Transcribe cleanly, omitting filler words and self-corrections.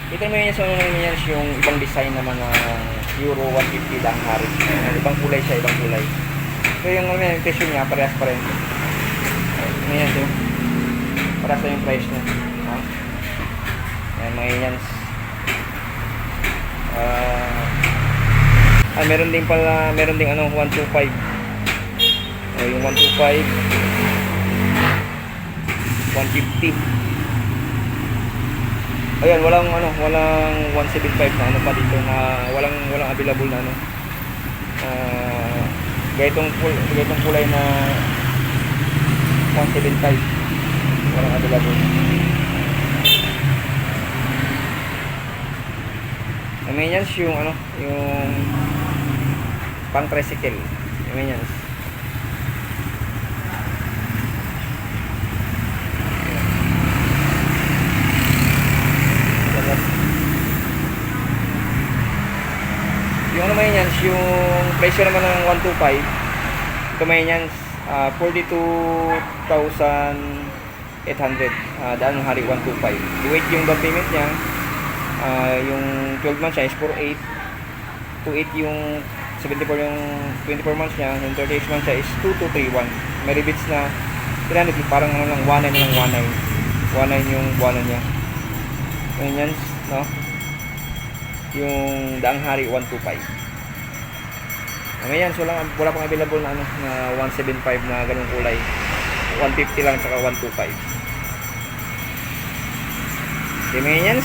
Ito naman yan sa mga yan yung ibang design naman ng Euro 150 lang hari. Ibang kulay siya, ibang kulay. So yung yung presyo niya, parehas pa rin. Ayan ito. Parehas na yung price niya. Ha? Ayan mga yan. Meron din pala, meron ding ano, 125. Yung 125, 150. Ayan, walang 175 na ano pa dito na walang available na ano. Gaytong kulay na 175. Walang available. Maintenance yung yung pang tricycle. Maintenance. Yung maintenance, yung presyo naman ng 125. Ito maintenance 42,800. Daan ng hari 125. Wait yung down payment niya. Yung 12 months niya is 48. 28 yung 74 yung 24 months niya. Yung 38 months niya is 2231. May rebates na 300, parang ano lang 19 na lang 19 yung buwanan niya. Ganyan, no? Yung daang hari 125. Ngayon, so lang wala pang available na na 175 na ganung kulay. 150 lang saka 125. Okay, ngayon,